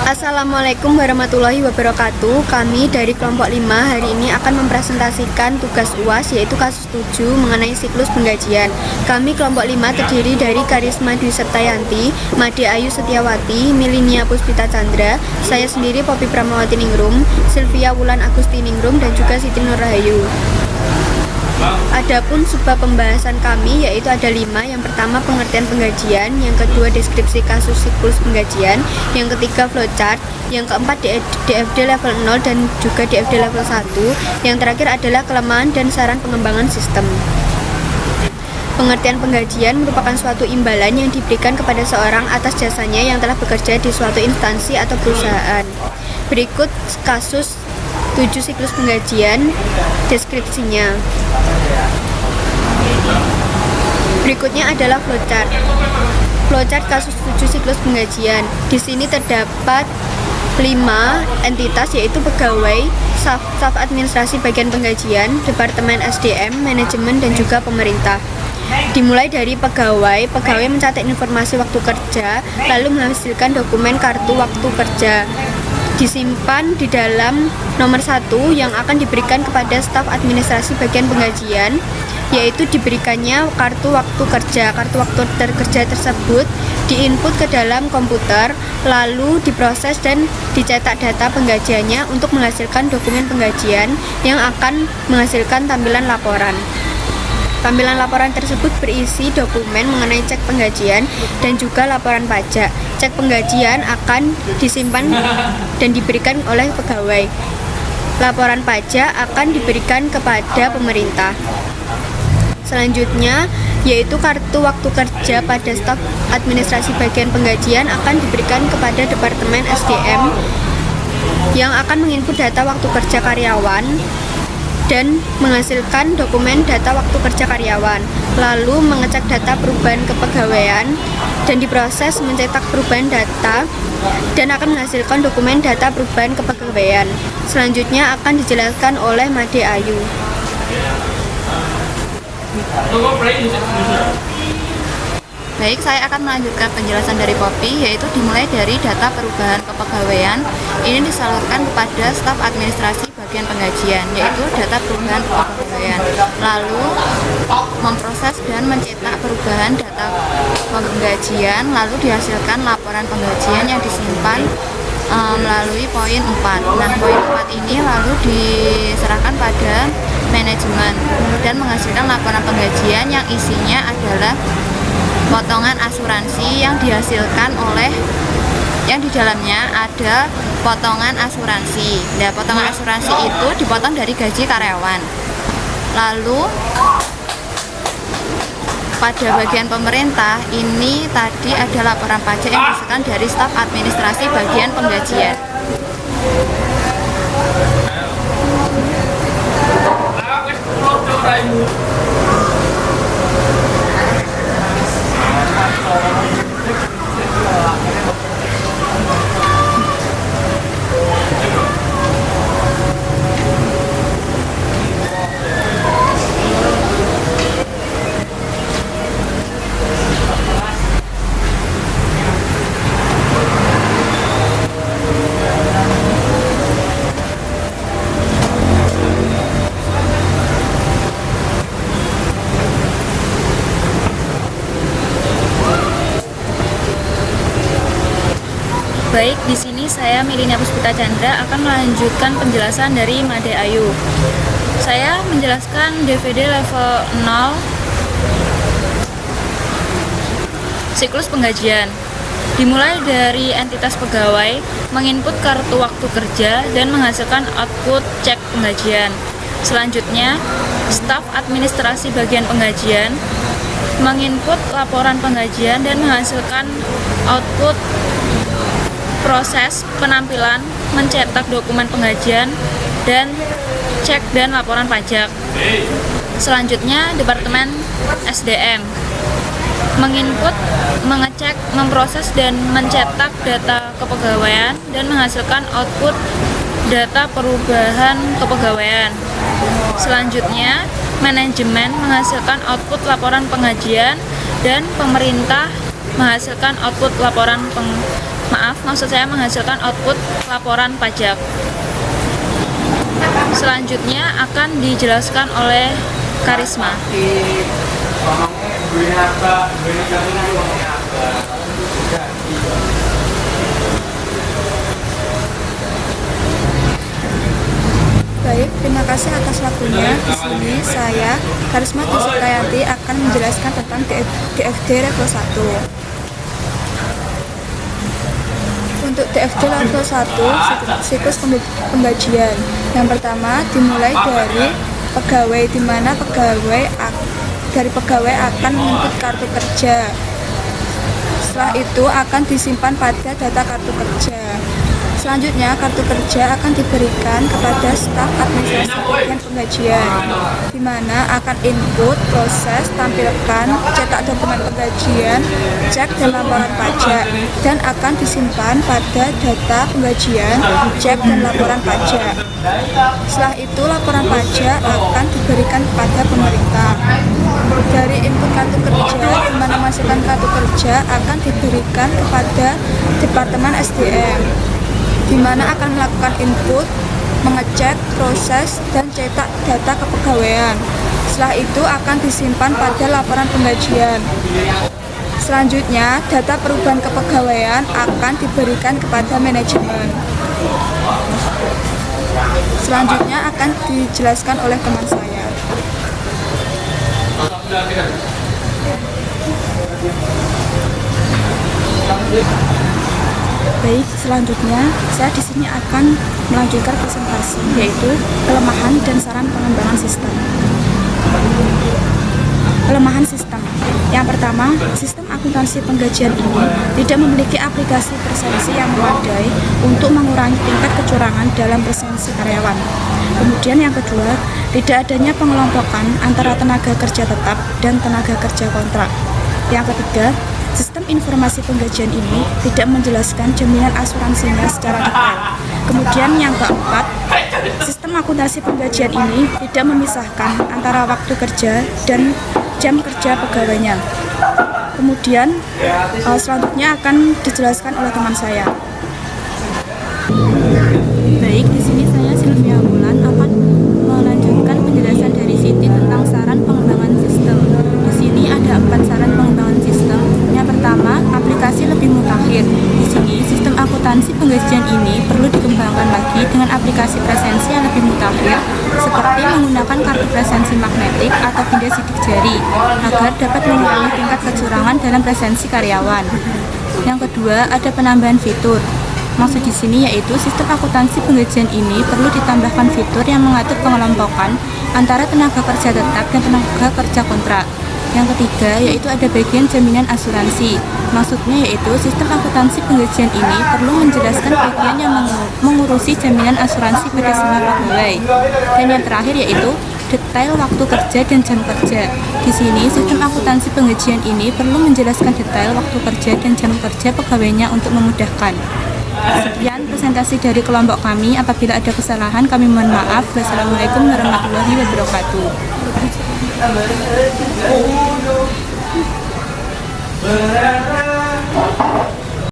Assalamualaikum warahmatullahi wabarakatuh. Kami dari kelompok 5 hari ini akan mempresentasikan tugas UAS yaitu kasus 7 mengenai siklus penggajian. Kami kelompok 5 terdiri dari Karisma Dwi Septayanti, Made Ayu Setiawati, Milinia Puspita Chandra, saya sendiri Poppy Pramawati Ningrum, Sylvia Wulan Agusti Ningrum, dan juga Siti Nur Rahayu. Adapun subbab pembahasan kami yaitu ada 5. Yang pertama pengertian penggajian, yang kedua deskripsi kasus siklus penggajian, yang ketiga flowchart, yang keempat DFD level 0 dan juga DFD level 1, yang terakhir adalah kelemahan dan saran pengembangan sistem. Pengertian penggajian merupakan suatu imbalan yang diberikan kepada seorang atas jasanya yang telah bekerja di suatu instansi atau perusahaan. Berikut kasus 7 siklus penggajian, deskripsinya. Berikutnya adalah flowchart. Flowchart kasus 7 siklus penggajian. Di sini terdapat 5 entitas yaitu pegawai, staf administrasi bagian penggajian, departemen SDM, manajemen, dan juga pemerintah. Dimulai dari pegawai mencatat informasi waktu kerja, lalu menghasilkan dokumen kartu waktu kerja. Disimpan di dalam nomor 1 yang akan diberikan kepada staf administrasi bagian penggajian, yaitu diberikannya kartu waktu kerja. Kartu waktu kerja tersebut diinput ke dalam komputer, lalu diproses dan dicetak data penggajiannya untuk menghasilkan dokumen penggajian yang akan menghasilkan tampilan laporan. Tampilan laporan tersebut berisi dokumen mengenai cek penggajian dan juga laporan pajak. Cek penggajian akan disimpan dan diberikan oleh pegawai. Laporan pajak akan diberikan kepada pemerintah. Selanjutnya, yaitu kartu waktu kerja pada staf administrasi bagian penggajian akan diberikan kepada Departemen SDM yang akan menginput data waktu kerja karyawan dan menghasilkan dokumen data waktu kerja karyawan, lalu mengecek data perubahan kepegawaian dan diproses mencetak perubahan data dan akan menghasilkan dokumen data perubahan kepegawaian. Selanjutnya akan dijelaskan oleh Made Ayu. Baik, saya akan melanjutkan penjelasan dari Poppy, yaitu dimulai dari data perubahan kepegawaian. Ini disalurkan kepada staf administrasi bagian penggajian, yaitu data perubahan kepegawaian. Lalu memproses dan mencetak perubahan data penggajian, lalu dihasilkan laporan penggajian yang disimpan melalui poin 4. Nah, poin 4 ini lalu diserahkan pada manajemen dan menghasilkan laporan penggajian yang isinya adalah potongan asuransi yang dihasilkan oleh yang di dalamnya ada potongan asuransi. Nah, potongan asuransi itu dipotong dari gaji karyawan. Lalu pada bagian pemerintah ini tadi ada laporan pajak yang dihasilkan dari staf administrasi bagian penggajian. Baik, di sini saya Milinia Puspita Chandra akan melanjutkan penjelasan dari Made Ayu. Saya menjelaskan DVD level 0 siklus penggajian. Dimulai dari entitas pegawai menginput kartu waktu kerja dan menghasilkan output cek penggajian. Selanjutnya, staf administrasi bagian penggajian menginput laporan penggajian dan menghasilkan output proses penampilan, mencetak dokumen penggajian, dan cek dan laporan pajak. Selanjutnya, Departemen SDM menginput, mengecek, memproses, dan mencetak data kepegawaian dan menghasilkan output data perubahan kepegawaian. Selanjutnya, manajemen menghasilkan output laporan penggajian dan pemerintah menghasilkan output laporan Maksud saya menghasilkan output laporan pajak. Selanjutnya akan dijelaskan oleh Karisma. Baik, terima kasih atas waktunya. Di sini saya, Karisma Disukayanti, akan menjelaskan tentang DFD level 1. Untuk DFD level 1, siklus penggajian. Yang pertama dimulai dari pegawai, di mana dari pegawai akan menuntut kartu kerja. Setelah itu akan disimpan pada data kartu kerja. Selanjutnya, kartu kerja akan diberikan kepada staf administrasi bagian penggajian, di mana akan input, proses, tampilkan, cetak dokumen penggajian, cek dan laporan pajak, dan akan disimpan pada data penggajian, cek dan laporan pajak. Setelah itu, laporan pajak akan diberikan kepada pemerintah. Dari input kartu kerja, di mana masukan kartu kerja akan diberikan kepada Departemen SDM, di mana akan melakukan input, mengecek, proses, dan cetak data kepegawaian. Setelah itu akan disimpan pada laporan penggajian. Selanjutnya, data perubahan kepegawaian akan diberikan kepada manajemen. Selanjutnya akan dijelaskan oleh teman saya. Baik, selanjutnya saya di sini akan melanjutkan presentasi, yaitu kelemahan dan saran pengembangan sistem. Kelemahan sistem. Yang pertama, sistem akuntansi penggajian ini tidak memiliki aplikasi presensi yang memadai untuk mengurangi tingkat kecurangan dalam presensi karyawan. Kemudian yang kedua, tidak adanya pengelompokan antara tenaga kerja tetap dan tenaga kerja kontrak. Yang ketiga, sistem informasi penggajian ini tidak menjelaskan jaminan asuransinya secara detail. Kemudian yang keempat, sistem akuntansi penggajian ini tidak memisahkan antara waktu kerja dan jam kerja pegawainya. Kemudian selanjutnya akan dijelaskan oleh teman saya. Baik, di sini saya Sylvia Wulan akan melanjutkan penjelasan dari Siti tentang saran pengembangan sistem. Di sini ada 4 saran pengembangan sistem. Yang pertama, aplikasi lebih mutakhir. Di sini sistem akuntansi penggajian ini perlu dikembangkan lagi dengan aplikasi presensi yang lebih mutakhir, seperti menggunakan kartu presensi magnetik atau benda sidik jari, agar dapat mengurangi tingkat kecurangan dalam presensi karyawan. Yang kedua, ada penambahan fitur. Maksud di sini yaitu sistem akuntansi penggajian ini perlu ditambahkan fitur yang mengatur pengelompokan antara tenaga kerja tetap dan tenaga kerja kontrak. Yang ketiga yaitu ada bagian jaminan asuransi. Maksudnya yaitu sistem akuntansi penggajian ini perlu menjelaskan bagian yang mengurusi jaminan asuransi pada semua pegawai. Dan yang terakhir yaitu detail waktu kerja dan jam kerja. Di sini sistem akuntansi penggajian ini perlu menjelaskan detail waktu kerja dan jam kerja pegawainya untuk memudahkan. Sekian presentasi dari kelompok kami. Apabila ada kesalahan kami mohon maaf. Wassalamualaikum warahmatullahi wabarakatuh.